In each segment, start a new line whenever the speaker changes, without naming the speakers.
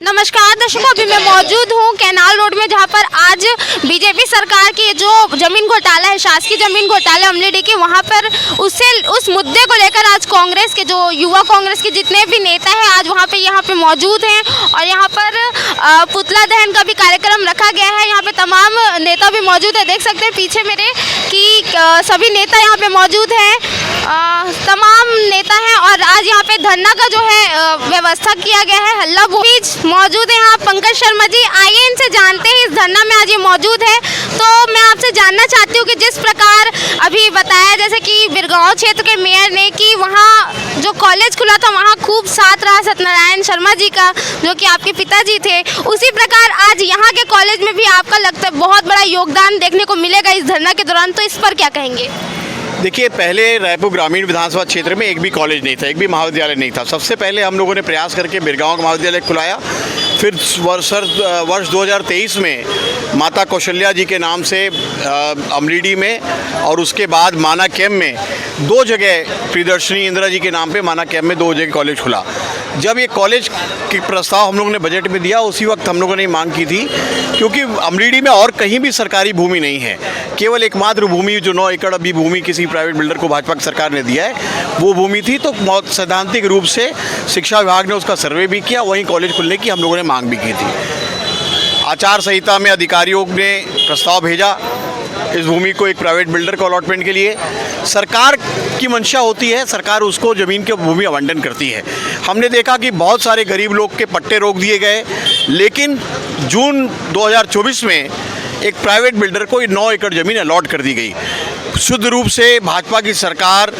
नमस्कार दर्शकों, अभी मैं मौजूद हूँ कैनाल रोड में, जहाँ पर आज बीजेपी सरकार की जो जमीन घोटाला है, शासकीय जमीन घोटाला अमलीडी की, वहाँ पर उस मुद्दे को लेकर आज कांग्रेस के जो युवा कांग्रेस के जितने भी नेता हैं आज वहाँ पे मौजूद हैं। और यहाँ पर पुतला दहन का भी कार्यक्रम रखा गया है। यहाँ पे तमाम नेता भी मौजूद है, देख सकते हैं पीछे मेरे कि सभी नेता यहाँ पे मौजूद हैं, तमाम नेता हैं। और आज यहाँ पे धरना का जो है व्यवस्था किया गया है। हल्ला बीच मौजूद है यहाँ पंकज शर्मा जी, आइए इनसे जानते हैं। इस धरना में आज ये मौजूद है, तो मैं आपसे जानना चाहती हूँ कि जिस प्रकार अभी बताया, जैसे कि बिरगांव क्षेत्र के मेयर ने कि वहाँ जो कॉलेज खुला था वहाँ खूब साथ रहा सत्यनारायण शर्मा जी का, जो कि आपके पिताजी थे, उसी प्रकार आज यहाँ के कॉलेज में भी आपका लगता है बहुत बड़ा योगदान देखने को मिलेगा इस धरना के दौरान, तो इस पर क्या कहेंगे?
देखिए, पहले रायपुर ग्रामीण विधानसभा क्षेत्र में एक भी कॉलेज नहीं था, एक भी महाविद्यालय नहीं था। सबसे पहले हम लोगों ने प्रयास करके बिरगांव का महाविद्यालय खुलाया। फिर वर्ष 2023 में माता कौशल्या जी के नाम से अमलीडी में और उसके बाद माना कैंप में 2 जगह, प्रियदर्शनी इंदिरा जी के नाम पे माना कैंप में 2 जगह कॉलेज खुला। जब ये कॉलेज के प्रस्ताव हम लोगों ने बजट में दिया, उसी वक्त हम लोगों ने मांग की थी, क्योंकि अमलीडी में और कहीं भी सरकारी भूमि नहीं है, केवल एकमात्र भूमि जो 9 एकड़ अभी भूमि किसी प्राइवेट बिल्डर को भाजपा की सरकार ने दिया है वो भूमि थी। तो बहुत सैद्धांतिक रूप से शिक्षा विभाग ने उसका सर्वे भी किया, वहीं कॉलेज खुलने की हम लोगों ने मांग भी की थी। आचार संहिता में अधिकारियों ने प्रस्ताव भेजा इस भूमि को एक प्राइवेट बिल्डर को अलॉटमेंट के लिए। सरकार की मंशा होती है, सरकार उसको ज़मीन के भूमि आवंटन करती है। हमने देखा कि बहुत सारे गरीब लोग के पट्टे रोक दिए गए, लेकिन जून 2024 में एक प्राइवेट बिल्डर को 9 एकड़ ज़मीन अलॉट कर दी गई। शुद्ध रूप से भाजपा की सरकार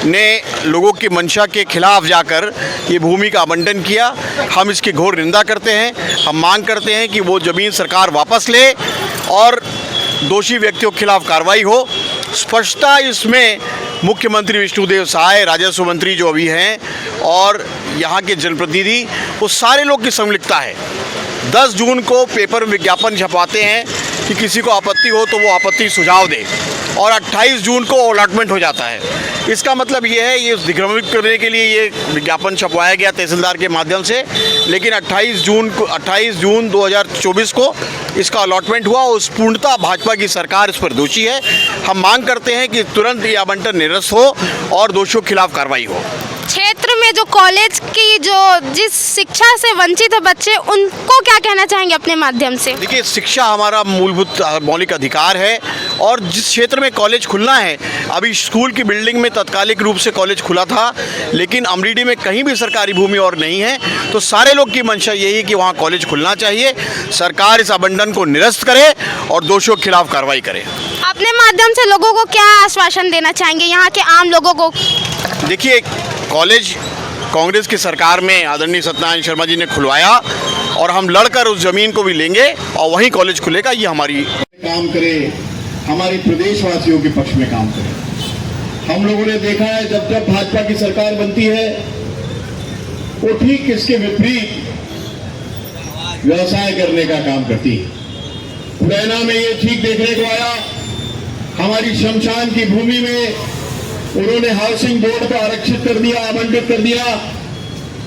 ने लोगों की मंशा के खिलाफ जाकर ये भूमि का आवंटन किया। हम इसकी घोर निंदा करते हैं। हम मांग करते हैं कि वो ज़मीन सरकार वापस ले और दोषी व्यक्तियों के खिलाफ कार्रवाई हो। स्पष्टता इसमें मुख्यमंत्री विष्णुदेव साय, राजस्व मंत्री जो अभी हैं, और यहाँ के जनप्रतिनिधि, वो सारे लोग की संलिप्तता है। 10 जून को पेपर में विज्ञापन छपवाते हैं कि किसी को आपत्ति हो तो वो आपत्ति सुझाव दे, और 28 जून को अलॉटमेंट हो जाता है। इसका मतलब ये है, ये दिग्भ्रमित करने के लिए ये विज्ञापन छपवाया गया तहसीलदार के माध्यम से, लेकिन 28 जून 2024 को इसका अलॉटमेंट हुआ। उस पूर्णतः भाजपा की सरकार इस पर दोषी है। हम मांग करते हैं कि तुरंत ये आवंटन निरस्त हो और दोषियों के खिलाफ कार्रवाई हो।
क्षेत्र में जो कॉलेज की जिस शिक्षा से वंचित है बच्चे, उनको क्या कहना चाहेंगे अपने माध्यम से?
देखिए, शिक्षा हमारा मूलभूत मौलिक अधिकार है, और जिस क्षेत्र में कॉलेज खुलना है, अभी स्कूल की बिल्डिंग में तात्कालिक रूप से कॉलेज खुला था, लेकिन अमलीडी में कहीं भी सरकारी भूमि और नहीं है, तो सारे लोग की मंशा यही है कि वहाँ कॉलेज खुलना चाहिए। सरकार इस आवंटन को निरस्त करे और दोषियों के खिलाफ कार्रवाई करे।
अपने माध्यम से लोगों को क्या आश्वासन देना चाहेंगे, यहाँ के आम लोगों को?
देखिए, कॉलेज कांग्रेस की सरकार में आदरणीय सत्यनारायण शर्मा जी ने खुलवाया, और हम लड़कर उस ज़मीन को भी लेंगे और वहीं कॉलेज खुलेगा। ये हमारी
काम करे, हमारे प्रदेशवासियों के पक्ष में काम करे। हम लोगों ने देखा है, जब जब भाजपा की सरकार बनती है वो ठीक इसके विपरीत व्यवसाय करने का काम करती है। मुरैना में ये ठीक देखने को आया। हमारी शमशान की भूमि में उन्होंने हाउसिंग बोर्ड को आरक्षित कर दिया, आवंटित कर दिया।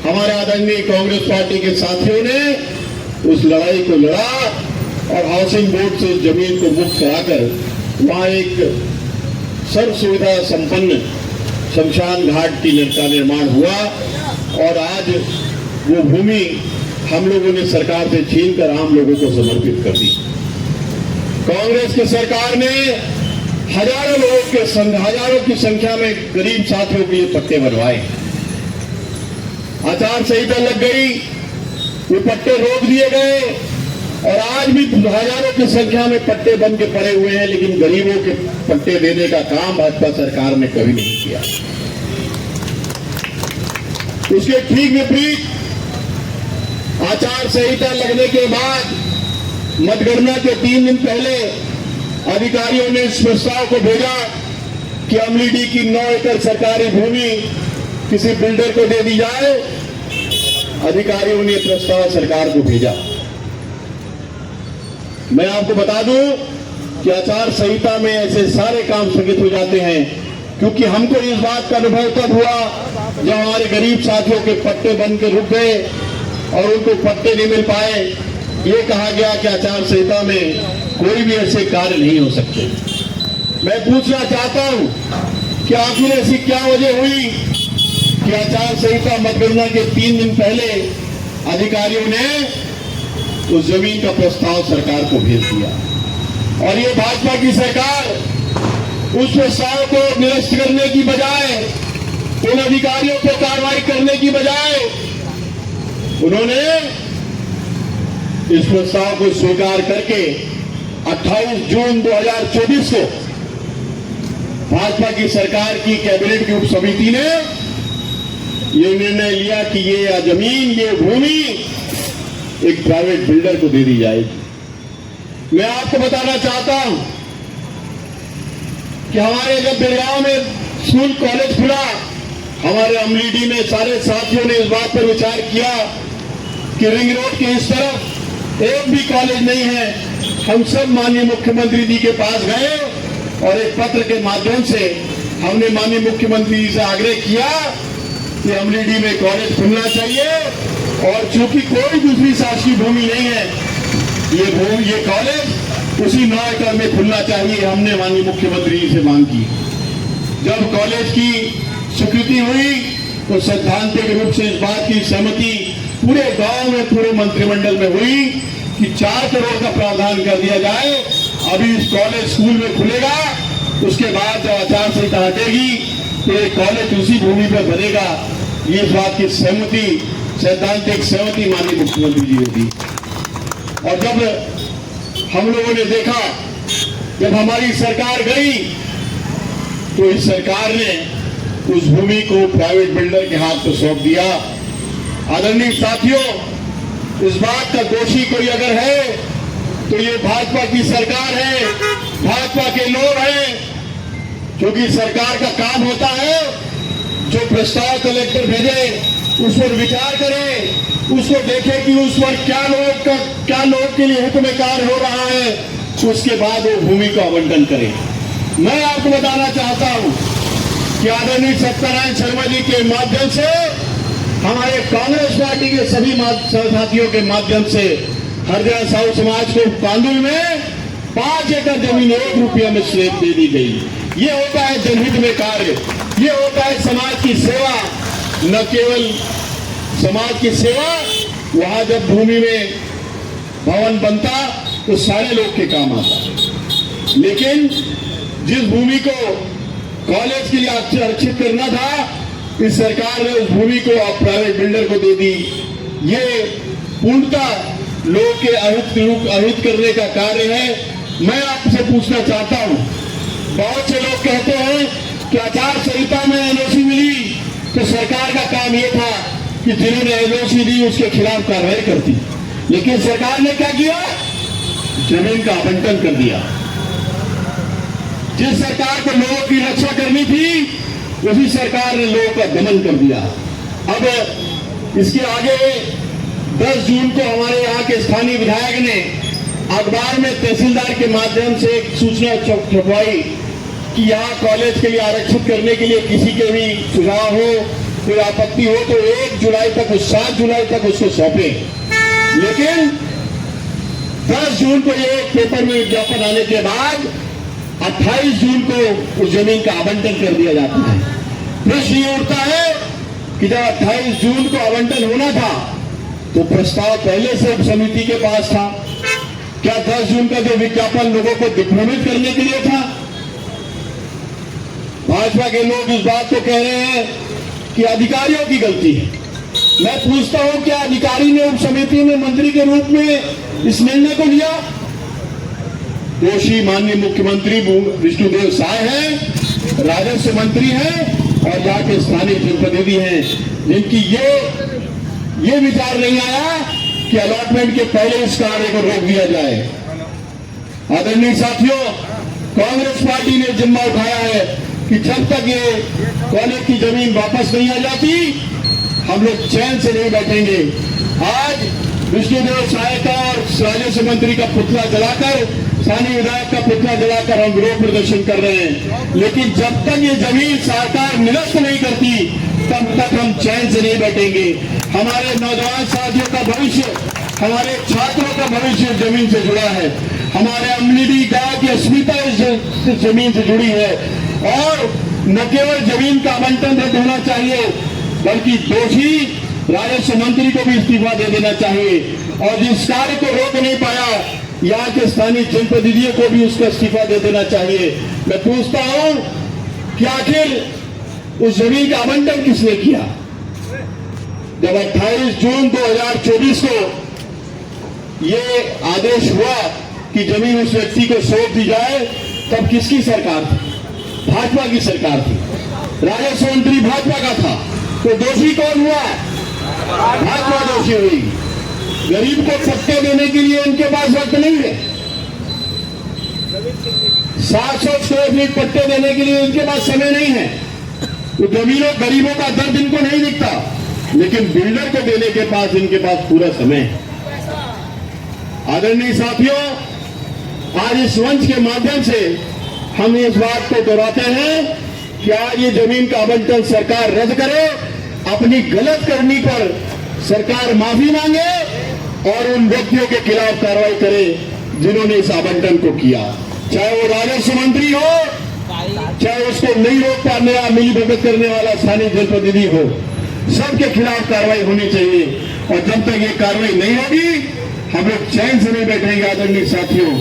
हमारे आदरणीय कांग्रेस पार्टी के साथियों ने उस लड़ाई को लड़ा और हाउसिंग बोर्ड से जमीन को मुक्त कराकर वहां एक सर्व सुविधा संपन्न शमशान घाट का निर्माण हुआ, और आज वो भूमि हम लोगों ने सरकार से छीनकर आम लोगों को समर्पित कर दी। कांग्रेस की सरकार ने हजारों की संख्या में गरीब साथियों के लिए पट्टे बनवाए। आचार संहिता लग गई, वो पट्टे रोक दिए गए, और आज भी हजारों की संख्या में पट्टे बन के पड़े हुए हैं, लेकिन गरीबों के पट्टे देने का काम भाजपा सरकार ने कभी नहीं किया। उसके ठीक विपरीत आचार संहिता लगने के बाद मतगणना के 3 दिन पहले अधिकारियों ने इस प्रस्ताव को भेजा कि अमलीडी की 9 एकड़ सरकारी भूमि किसी बिल्डर को दे दी जाए। अधिकारियों ने प्रस्ताव सरकार को भेजा। मैं आपको बता दूं कि आचार संहिता में ऐसे सारे काम स्थगित हो जाते हैं, क्योंकि हमको इस बात का अनुभव तब हुआ जब हमारे गरीब साथियों के पट्टे बन के रुक गए, और उनको पट्टे नहीं मिल पाए। ये कहा गया कि आचार संहिता में कोई भी ऐसे कार्य नहीं हो सकते। मैं पूछना चाहता हूं कि आखिर ऐसी क्या वजह हुई कि आचार संहिता मतगणना के 3 दिन पहले अधिकारियों ने उस जमीन का प्रस्ताव सरकार को भेज दिया और ये भाजपा की सरकार उस प्रस्ताव को निरस्त करने की बजाय, उन अधिकारियों पर कार्रवाई करने की बजाय उन्होंने इस प्रस्ताव को स्वीकार करके 28 जून 2024 को भाजपा की सरकार की कैबिनेट की उप समिति ने यह निर्णय लिया कि ये जमीन, ये भूमि एक प्राइवेट बिल्डर को दे दी जाएगी। मैं आपको बताना चाहता हूं कि हमारे जब बिरगांव में स्कूल कॉलेज खुला, हमारे अमलीडी में सारे साथियों ने इस बात पर विचार किया कि रिंग रोड के इस तरफ एक भी कॉलेज नहीं है। हम सब माननीय मुख्यमंत्री जी के पास गए और एक पत्र के माध्यम से हमने माननीय मुख्यमंत्री जी से आग्रह किया कि अमलीडी में कॉलेज खुलना चाहिए और चूंकि कोई दूसरी शासकीय भूमि नहीं है, ये कॉलेज उसी 9 एकड़ में खुलना चाहिए। हमने माननीय मुख्यमंत्री जी से मांग की। जब कॉलेज की स्वीकृति हुई तो सैद्धांतिक रूप से इस बात की सहमति पूरे गांव में, पूरे मंत्रिमंडल में हुई कि 4 करोड़ का प्रावधान कर दिया जाए। अभी इस कॉलेज स्कूल में खुलेगा, उसके बाद जब आचार संहिता हटेगी तो ये कॉलेज उसी भूमि पर बनेगा। ये इस बात की सहमति, सैद्धांतिक सहमति माननीय मुख्यमंत्री जी ने दी। और जब हम लोगों ने देखा, जब हमारी सरकार गई तो इस सरकार ने उस भूमि को प्राइवेट बिल्डर के हाथ में सौंप दिया। आदरणीय साथियों, इस बात का दोषी कोई अगर है तो ये भाजपा की सरकार है, भाजपा के लोग हैं। क्योंकि सरकार का काम होता है जो प्रस्ताव कलेक्टर भेजे उस पर विचार करे, उसको देखे कि उस पर क्या लोग के लिए हित में कार्य हो रहा है, उसके बाद वो भूमि को आवंटन करे। मैं आपको बताना चाहता हूं कि आदरणीय सत्यनारायण शर्मा जी के माध्यम से, हमारे कांग्रेस पार्टी के सभी साथियों के माध्यम से हरिजन साहू समाज को कांदुल में 5 एकड़ जमीन 1 रुपया में स्लेब दे दी गई। ये होता है जनहित में कार्य, ये होता है समाज की सेवा। न केवल समाज की सेवा, वहां जब भूमि में भवन बनता तो सारे लोग के काम आता। लेकिन जिस भूमि को कॉलेज के लिए आरक्षित करना था, इस सरकार ने उस भूमि को प्राइवेट बिल्डर को दे दी। ये पूर्णतः लोग के अहित करने का कार्य है। मैं आपसे पूछना चाहता हूं, बहुत से लोग कहते हैं कि आचार संहिता में एनओसी मिली तो सरकार का काम यह था कि जिन्होंने एनओसी दी उसके खिलाफ कार्रवाई करती। लेकिन सरकार ने क्या किया? जमीन का आवंटन कर दिया। जिस सरकार को लोगों की रक्षा करनी थी, उसी सरकार ने लोगों का दमन कर दिया। अब इसके आगे 10 जून को हमारे यहाँ के स्थानीय विधायक ने अखबार में तहसीलदार के माध्यम से एक सूचना छपवाई कि यहाँ कॉलेज के लिए आरक्षित करने के लिए किसी के भी सुझाव हो, कोई आपत्ति हो तो 1 जुलाई तक, 7 जुलाई तक उसको सौंपे। लेकिन 10 जून को ये पेपर में विज्ञापन आने के बाद 28 जून को उस जमीन का आवंटन कर दिया जाता है। प्रश्न ये उठता है कि जब 28 जून को आवंटन होना था तो प्रस्ताव पहले से समिति के पास था। क्या 10 जून का जो विज्ञापन लोगों को दिग्भ्रमित करने के लिए था? भाजपा के लोग इस बात को कह रहे हैं कि अधिकारियों की गलती है। मैं पूछता हूं, क्या अधिकारी ने उप समिति में मंत्री के रूप में इस निर्णय को लिया? दोषी माननीय मुख्यमंत्री विष्णुदेव साय हैं, राजस्व मंत्री हैं और यहाँ के स्थानीय जनप्रतिनिधि हैं, जिनकी ये विचार नहीं आया कि अलॉटमेंट के पहले इस कार्य को रोक दिया जाए। आदरणीय साथियों, कांग्रेस पार्टी ने जिम्मा उठाया है कि जब तक ये कॉलेज की जमीन वापस नहीं आ जाती, हम लोग चैन से नहीं बैठेंगे। आज विष्णुदेव साय का और राजस्व मंत्री का पुतला जलाकर, स्थानीय विधायक का पुतला जलाकर हम विरोध प्रदर्शन कर रहे हैं। लेकिन जब तक ये जमीन सरकार निरस्त नहीं करती, तब तक हम चैन से नहीं बैठेंगे। हमारे नौजवान साथियों का भविष्य, हमारे छात्रों का भविष्य जमीन से जुड़ा है। हमारे अमलीडी गांव की अस्मिता इस जमीन से जुड़ी है। और न केवल जमीन का आवंटन रद्द होना चाहिए, बल्कि दोषी राजस्व मंत्री को भी इस्तीफा दे देना चाहिए। और जिस कार्य को रोक नहीं पाया, यहाँ के स्थानीय जनप्रतिनिधियों को भी उसका इस्तीफा दे देना चाहिए। मैं पूछता हूं कि आखिर उस जमीन का आवंटन किसने किया? जब 28 जून 2024 को ये आदेश हुआ कि जमीन उस व्यक्ति को सौंप दी जाए, तब किसकी सरकार थी? भाजपा की सरकार थी। राजस्व मंत्री भाजपा का था। तो दोषी कौन हुआ? भाजपा दोषी हुई। गरीब को पट्टे देने के लिए इनके पास वक्त नहीं है। 700 स्क्वायर फीट पट्टे देने के लिए इनके पास समय नहीं है। तो जमीनों गरीबों का दर्द इनको नहीं दिखता, लेकिन बिल्डर को देने के पास इनके पास पूरा समय है। आदरणीय साथियों, आज इस मंच के माध्यम से हम इस बात को दोहराते हैं कि आज ये जमीन का आवंटन सरकार रद्द करे, अपनी गलत करनी पर सरकार माफी मांगे और उन व्यक्तियों के खिलाफ कार्रवाई करे जिन्होंने इस आवंटन को किया। चाहे वो राजस्व मंत्री हो, चाहे उसको नहीं रोक पाने या मिली भगत करने वाला स्थानीय जनप्रतिनिधि हो, सबके खिलाफ कार्रवाई होनी चाहिए। और जब तक ये कार्रवाई नहीं होगी, हम लोग चैन से नहीं बैठेंगे। आदरणीय साथियों,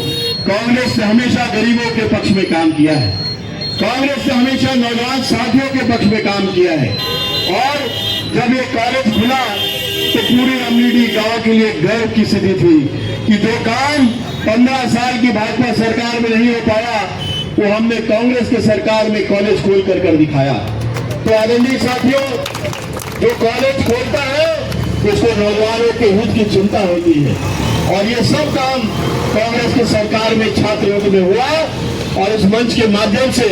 कांग्रेस ने हमेशा गरीबों के पक्ष में काम किया है। कांग्रेस ने हमेशा नौजवान साथियों के पक्ष में काम किया है। और जब ये कॉलेज खुला तो पूरे अमलीडी गांव के लिए गर्व की स्थिति थी कि जो काम 15 साल की भाजपा सरकार में नहीं हो पाया, वो हमने कांग्रेस के सरकार में कॉलेज खोल कर दिखाया। तो आदरणीय साथियों, जो कॉलेज खोलता है उसको नौजवानों के हित की चिंता होती है। और ये सब काम कांग्रेस की सरकार में छात्र युग में हुआ। और इस मंच के माध्यम से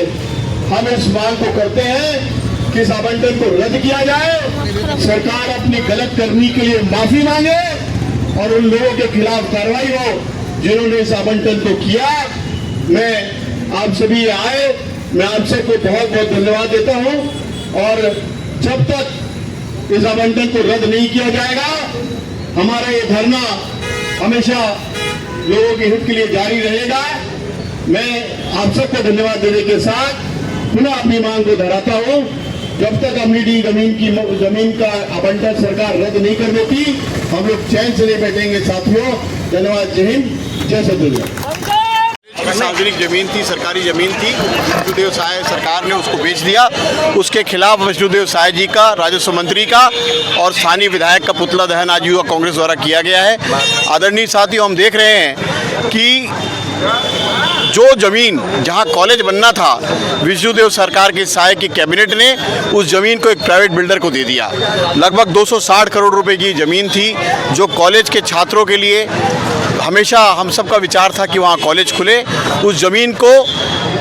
हम इस मांग को करते हैं कि इस आवंटन को रद्द किया जाए, सरकार अपनी गलत करनी के लिए माफी मांगे और उन लोगों के खिलाफ कार्रवाई हो जिन्होंने इस आवंटन को किया। मैं आप सभी आए, मैं आप सबको बहुत बहुत धन्यवाद देता हूं। और जब तक इस आवंटन को रद्द नहीं किया जाएगा, हमारा ये धरना हमेशा लोगों के हित के लिए जारी रहेगा। मैं आप सबको धन्यवाद देने के साथ पुनः अपनी मांग को दोहराता हूं, जब तक अमलीडी जमीन का आवंटन सरकार रद्द नहीं कर देती, हम लोग चैन से नहीं बैठेंगे। साथियों, धन्यवाद। जय हिंद, जय सतगुरु।
सार्वजनिक जमीन थी, सरकारी जमीन थी। विष्णुदेव साय सरकार ने उसको बेच दिया। उसके खिलाफ विष्णुदेव साय जी का, राजस्व मंत्री का और स्थानीय विधायक का पुतला दहन आज युवा कांग्रेस द्वारा किया गया है। आदरणीय साथियों, हम देख रहे हैं कि जो जमीन जहां कॉलेज बनना था, विष्णुदेव सरकार की साय की कैबिनेट ने उस जमीन को एक प्राइवेट बिल्डर को दे दिया। लगभग 260 करोड़ रुपए की जमीन थी, जो कॉलेज के छात्रों के लिए हमेशा हम सबका विचार था कि वहाँ कॉलेज खुले। उस ज़मीन को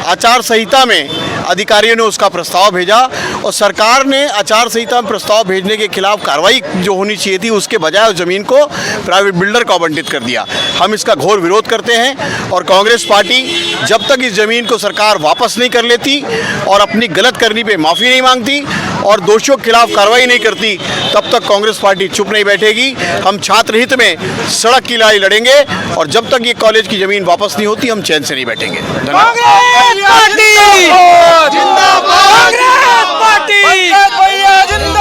आचार संहिता में अधिकारियों ने उसका प्रस्ताव भेजा और सरकार ने आचार संहिता में प्रस्ताव भेजने के खिलाफ कार्रवाई जो होनी चाहिए थी, उसके बजाय उस ज़मीन को प्राइवेट बिल्डर को आवंटित कर दिया। हम इसका घोर विरोध करते हैं और कांग्रेस पार्टी जब तक इस ज़मीन को सरकार वापस नहीं कर लेती और अपनी गलत करनी पे माफ़ी नहीं मांगती और दोषियों के खिलाफ कार्रवाई नहीं करती, तब तक कांग्रेस पार्टी चुप नहीं बैठेगी। हम छात्र हित में सड़क की लड़ाई लड़ेंगे और जब तक ये कॉलेज की ज़मीन वापस नहीं होती, हम चैन से नहीं बैठेंगे। धन्यवाद।
जिंदाबाद, कांग्रेस पार्टी, जिंदाबाद।